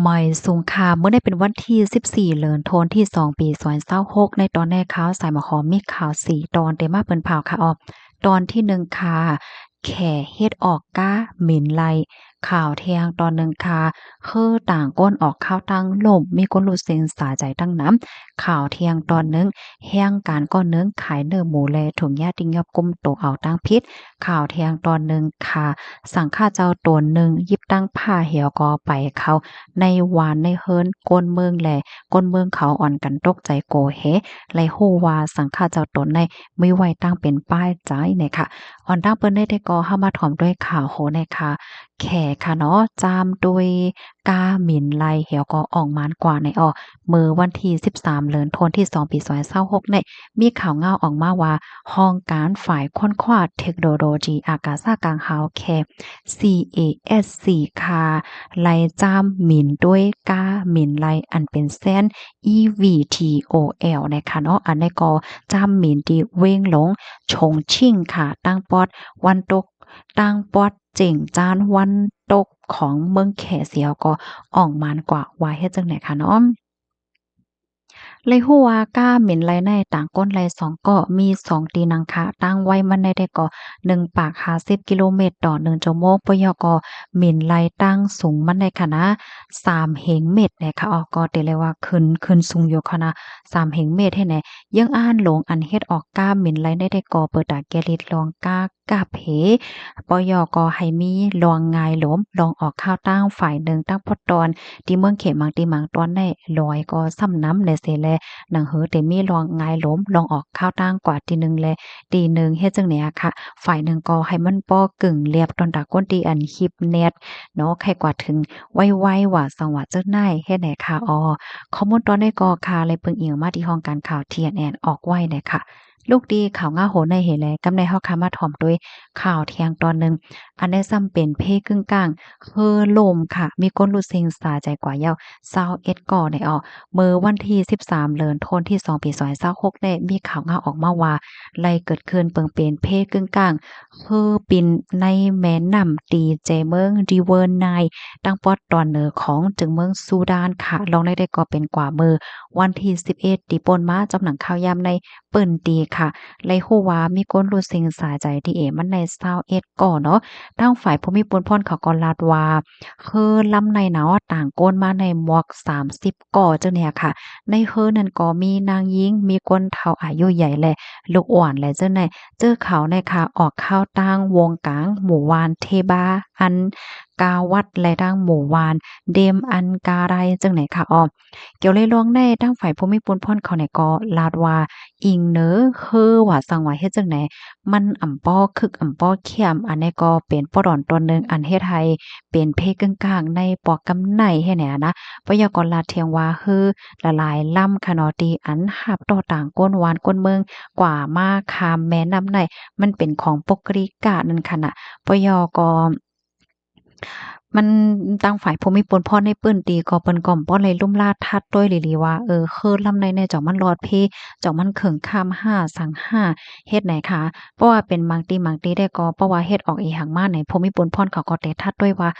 ใหม่สงครามเมื่อได้เป็นวันที่14เดือนธันวาคมที่2ปี2026ในตอนแรกข่าวสายมาขอมีข่าว4ตอนแต่มาเปิ้นเผาค่ะออกตอนที่1ค่ะแขเฮ็ดออกก้าหมิ่นไลข่าวเที่ยงตอนหนึ่งค่ะคือต่างก้นออกข่าวตั้งล่มมีคนรู้เสียงสาใจตั้งน้ำข่าวเที่ยงตอนหนึ่งแห้งการก้อนเนื้อขายเนื้อหมูแลถุงยาติงยอบกุมโตเอาตั้งพิษข่าวเที่ยงตอนหนึ่งค่ะสังฆาเจ้าตนหนึ่งยิบตั้งผ้าเหี่ยวกอไปเขา ในหวานในเฮิรนก้นเมืองแหล่ก้นเมืองเขาอ่อนกันตกใจโกเฮไลฮู้ว่าสังฆาเจ้าตนในมีไว้ตั้งเป็นป้ายใจเนี่ยค่ะอ่อนตั้งเปิ้นได้ก็เข้ามาถ่อมด้วยข่าวโหเนี่ยค่ะแขค่ะเนาะจามโดยกาหมิ่นไลเหี่ยวก็ออกมานกว่าในมื้อวันที่13เดือนธันวาคมที่2ปี2026เนี่ยมีข่าวเงาออกมาว่าห้องการฝ่ายค้นคว้าเทคโนโลยีอากาศกลางหาวแค CASC ค่ะ ไลจ้ามหมิ่นด้วยก้าหมิ่นไลอันเป็นเส้น EVTOL นะคะเนาะอันนี้ก็จ้ามหมิ่นที่เว้งหลงชงชิ่งค่ะตั้งปอดวันตกตั้งปอดเจ๋งจานวันตกของเมืองแขเสียวก็อ่องมานกว่าว่าเฮ็ดจังได๋ค่ะเนาะ เลยฮู้ว่าก้าเหม็นไรในต่างก้นไรสองเกาะมี2ตีนังคะตั้งไว้มันได้เกาะ1ปาก50กิโลเมตรต่อ1ชั่วโมงปยกเหม็นไรตั้งสูงมันได้ค่ะนะ3เหงเม็ดนะคะออกก็ได้เลยว่าขึ้นสูงอยู่ค่ะนะ3เหงเม็ดให้แหน่ยังอ่านหลงอันเฮ็ดออกก้าเหม็นไรได้ก่อเปิดตาแกลิดลองก้ากาเพปยกให้มีลองงายหลมลองออกข้าวตั้งฝ่ายหนึ่งตั้งพอตอนที่เมืองเขมังตีมังตอนได้ลอยก็ซ้ำน้ำในเสแล หนังหือแต่มีลองหงายล้มลองออกข้าวตั้งกว่าตีหนึ่งแลตีหนึ่งเฮ็ดจังไหนอะค่ะฝ่ายหนึ่งก็ให้มันป้อกึ่งเรียบตอนตาก้นตีอันคลิปเน็ตเนาะใครกว่าถึงไวๆว่าสังหวะเจ้าหน้ายเฮ็ดไหนค่ะข้อมูลตอนนี้ก็ค่ะเลยเพิ่งอิงมาที่ห้องการข่าว TNN ออกไว้เนี่ยค่ะลูกดีข่าวง่าโหนในเหตุแลกำในเฮาค่ะมาถ่อมด้วยข่าวเที่ยงตอนหนึ่งอันได้ซ้ำเป็นเพกึ่งกลางเฮอลมค่ะมีคนรู้สึกสาใจกว่าเย้า21ก่อในเมื่อวันที่13เดือนธันวาคมที่2ปี2026ได้มีข่าวงาออกมาว่าไล่เกิดขึ้นเปิงเป็นเพศกึ่งกลางคือปินในแม่น้ำตีเจเมือง River Nile ตั้งปอดตอนเหนือของจึงเมืองซูดานค่ะลองได้ก็เป็นกว่ามือวันที่11ที่ป่นมาจำหนังข่าวยามในเปิ้นตีค่ะไล่ฮู้ว่ามีคนรู้สึกสาใจที่มันใน21ก่อเนาะทางฝ่ายภูมิพลพรเขาก็ลาดว่าคือลำในเนาะต่างโกนมาในหมวก30ก่อจังเนี่ยค่ะ ในเฮือนั่นก็มีนางหญิงมีคนเฒ่าอายุใหญ่แลลูกอ่อนแลเจ้าไหนเจอเขาในค่ะออกข้าวตั้งวงกลางหมู่วานเทบาอันกาวัดและดังหมู่วานเดมอันกาไรจังไหนค่ะเกี่ยวเลยลองได้ทั้งฝ่ายภูมิพลพ่นเขาเนี่ยก็ลาดว่าอิงเนอคือว่าสังว่าเฮ็ดจังไหนมันอ่ำป้อคึกอ่ำป้อเขี้ยมอันนี้ก็เป็นป้อดอนตนหนึ่งอันเฮ็ดให้เป็นเพกึ่งกลางในปอกกำไนให้แหน่นะพยากรณ์ลาดเทียงว่าฮือ ละลายล่ำคะเนาะที่อันหับต่อต่างก้นหวานก้นเมืองกว่ามาคามแม่น้ำในมันเป็นของปกติกะนั่นค่ะน่ะปยก็มันต่างฝ่ายภูมิพลพ่อในเปิ้นตีก็เปิ้นก็บ่เลยลุ่มลาดทัดด้วยหลีๆว่าคือลำในเนี่ยเจ้ามันรอดเพเจ้ามันเขิงข้ามห้าสังห้าเฮ็ดไหนคะเพราะว่าเป็นบางตีได้ก็เพราะว่าเฮ็ดออกอีหังมาในภูมิพลพ่อเขาก็ได้ทัดด้วยว่า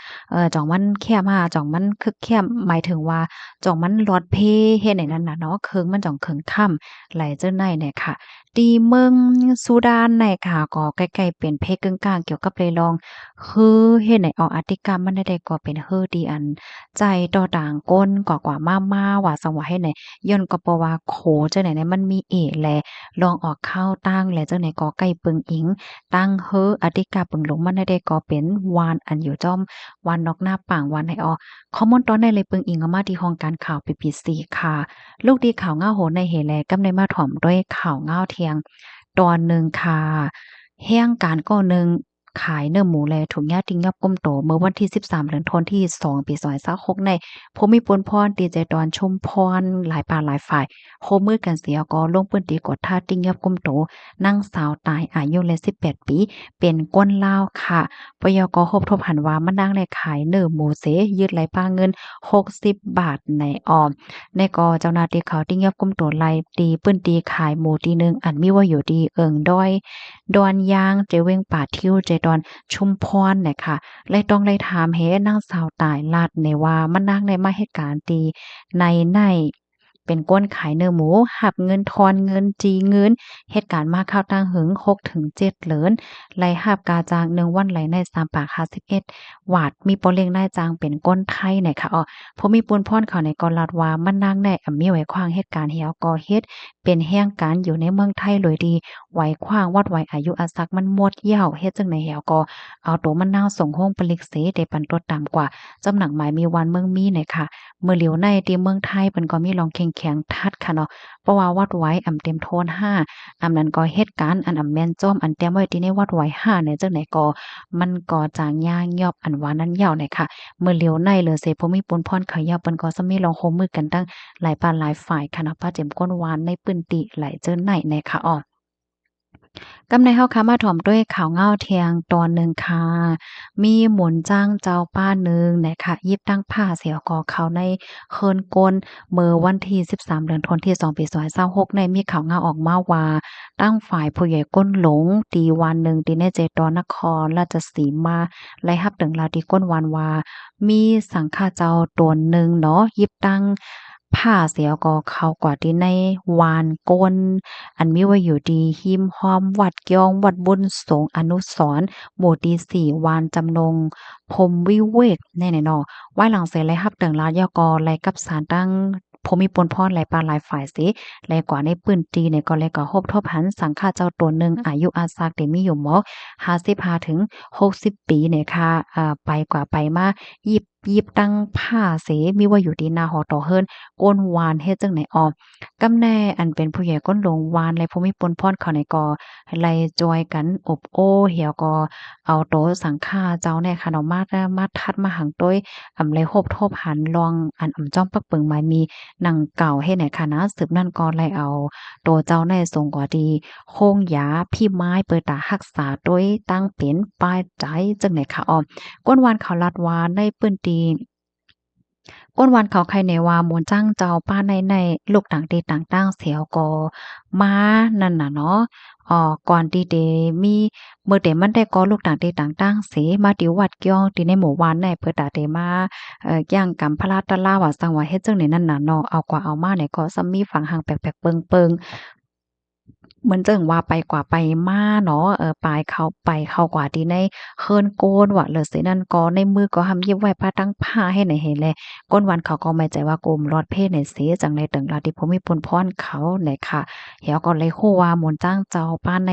จ่องมันแคบห้าจ่องมันคึกแคบหมายถึงว่าจ่องมันรอดเพเฮ็ดไหนนั่นน่ะเนาะเคิงมันจ่องเคิงค่ำไหลเจ้าในเนี่ยค่ะตีเมืองซูดานในค่ะก็ใกล้ๆเป็นเพกึ่งกลางเกี่ยวกับเลยลอง คือเฮ็ดให้ออกอาติกรรมมันได้ก็เป็นเฮอดีอันใจต่อต่างก้นกว่ามาว่าสังว่าเฮ็ดไหนย้อนก็เพราะว่าโขจังไหนเนี่ยมันมีแลลองออกข้าวตั้งแลจังไหนก็ใกล้ปึงอิงตั้งเฮออาติกาปึงหลงมันได้ก็เป็นวานอันอยู่จ้อมวานนอกหน้าป่างวานให้ข้อมูลตอนได้เลยปึงอิงเอามาที่ห้องการข่าว BBC ค่ะลูกดีข่าวเงาโหนในเหแลกำได้มาถ่อมด้วยข่าวเงาเที่ยงตอนหนึ่งค่ะแห้งการก็หนึ่ง ขายเนื้อหมูแลถุงยาติงยอบก้มโตเมื่อวันที่13เดือนธันวาคมที่2ปี2026ในภูมิพลพรดีเจดอนชุมพรหลายป่าหลายฝ่ายโฮมมือกันเสียก็ลงพื้นที่กดท่าติงยอบก้มโตนางสาวตายอายุเลย18ปีเป็นก้นลาวค่ะปยกฮบทบหันว่ามันนางในขายเนื้อหมูเสยึดไหลป้าเงิน60บาทในในก็เจ้าหน้าที่เขาติงยอบก้มโตไล่ตีปื้นตีขายหมูตีหนึงอันมีว่าอยู่ดีเอิงด้อย ดอนยางเจเวงป่าทิวเจ ดอนชุมพรน่ะค่ะเลยต้องเลยถามเฮนางสาวตายลาดในว่ามันนางได้มาเหตุการณ์ตีในเป็นก้นขายเนื้อหมูหับเงินทอนเงินจีเงินเหตุการณ์มาข้าวตังหึง6-7เหรินไล่หับกาจาง1วันไหลใน3ปาก51หวาดมีปอเล็งได้จางเป็นก้นไทยเนี่ยค่ะพอมีปูนพ่อนเขาในกอลาดว่ามันนางได้มีไว้ขวางเหตุการณ์เหี่ยวก่อเฮ็ดเป็นแห่งการอยู่ในเมืองไทยเลยดีไหวขวางวัดไหวอายุอาศักมันหมดยาวเฮ็ดจังได๋แหวก็เอาตัวมันนางส่งโรงปลิกเสได้ปันตัวต่ำกว่าจำหนักหมายมีวันเมืองมีเนี่ยค่ะเมื่อเหลียวในที่เมืองไทยเพิ่นก็มีรองแข็งๆทัดค่ะเนาะเพราะว่าวัดไหวเต็มโทน5นั้นก็เหตุการณ์แม่นจ้อมเตรียมไว้ที่ในวัดไหว5เนี่ยจังได๋ก็มันก็จางยางยอบว่านั้นยาวเนี่ยค่ะเมื่อเหลียวในเลยเสพมีปนพรเขายาวเปิ้นก็จะมีลองโฮมมือกันตั้งหลายปานหลายฝ่ายค่ะเนาะป้าเจ็มก้นหวานในปื้นติไหลเจิ้นไหนแน่ค่ะกำในเฮาค่ะมาถ่อมด้วยข่าวเงาเทียงตอนหนึ่งค่ะมีหมุนจ้างเจ้าป้าหนึ่งนะคะยิบตั้งผ้าเสียก่อเขาในเคินกลเมื่อวันที่13เดือนธันวาคมปี2026ในมีข่าวเงาออกมาว่าตั้งฝ่ายผู้ใหญ่ก้นหลงตีวันหนึ่งตีในเจตนครราชสีมาไล่ฮับถึงลาวที่ก้นวันว่ามีสังฆาเจ้าตนหนึ่งเนาะยิบตั้งผ้าเสียก็เขากว่าที่ในวานก้น มีไว้อยู่ดีหิมห้อมวัดยองวัดบุญสงฆ์อนุสรณ์หมู่ที่4วานจำนงพรหมวิเวกแน่ๆเนาะไหว้หลังเสร็จแล้วรับเติงลาดยกไหลกับสารตั้งภูมิปนพรไหลปานหลายฝ่ายสิไหลกว่าในปืนตีเนี่ยก็เลยก็ฮบทบหันสังฆาเจ้าตัวหนึ่งอายุอาศักได้มีอยู่หมอก55ถึง60ปีเนี่ยค่ะไปกว่าไปมายิบตั้งผ้าเสมีไว้อยู่ที่หน้าหอต่อเฮิรนก้นวานเฮ็ดจังไหนกำแน่เป็นผู้ใหญ่ก้นหลงวานและภูมิปนพรเขาในกอไล่จอยกันอบโอ้เหี่ยวก็เอาโตสังฆาเจ้าแน่ค่ะเนาะมาทัดมาหังต้วยเลยโฮบทบหันลองจ้อมปักเปิงหมายมีหนังเก่าเฮ็ดไหนค่ะนะสืบนั่นก็ไล่เอาโตเจ้าแน่ทรงกว่าดีโคงยาพี่ไม้เปิดตารักษาต้วยตั้งเป็นป้ายใจจังไหนค่ะก้นวานเขาลัดวานในปื้นตีก้นวันเขาใครในว่าหมวนจ้างเจ้าป้าในลูกต่างตีต่างตั้งเสียวก็มานั่นน่ะเนาะก่อนที่เดมีเมื่อเดมันได้ก็ลูกต่างตีต่างตั้งเสมาติวัดเกียวที่ในหมู่บ้านในเปิดตาเดมาย่างกำพระราตะลาว่าสังว่าเฮ็ดจังได๋นั่นน่ะเนาะเอากว่าเอามาเนี่ยก็ซ้ำมีฝังหังแปลกๆเปิงเหมือนจั่งว่าไปกว่าไปมาเนาะปลายเข้าไปเข้ากว่าที่ในเคินโกนว่าเหลือสินั่นก็ในมือก็หำเย็บไว้ผ้าตั้งผ้าให้ไหนเห็นแลก้นวันเขาก็ไม่ใจว่ากลุ่มรอดเพศในเสจังในตึงลาที่ภูมิพลพรเขาไหนค่ะเหี่ยวก็เลยฮู้ว่าหมุนจ้างเจ้าป้านใน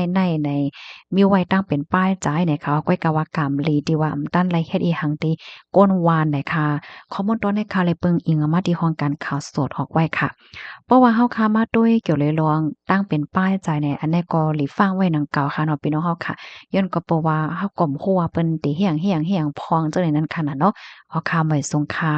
มีไว้ตั้งเป็นป้ายจ่ายเนี่ยค่ะก้อยกะว่ากำลีที่ว่าตั้นไรเฮ็ดอีหังติก้นวานไหนค่ะข้อมูลตอนในข่าวเลยเปิงอิงเอามาที่ห้องการข่าวสดออกไว้ค่ะ เพราะว่าเฮาค้ามาด้วยเกี่ยวเลยลองตั้งเป็นป้ายใจในอันนี้ก็หลีฟังไว้หนังเก่าค่ะเนาะพี่น้องเฮาค่ะย้อนก็เพราะว่าเฮาก็บ่ฮู้ว่าเปิ้นติเฮียงพองจังได๋นั้นค่ะน่ะเนาะเอาข่าวไว้ส่งค่ะ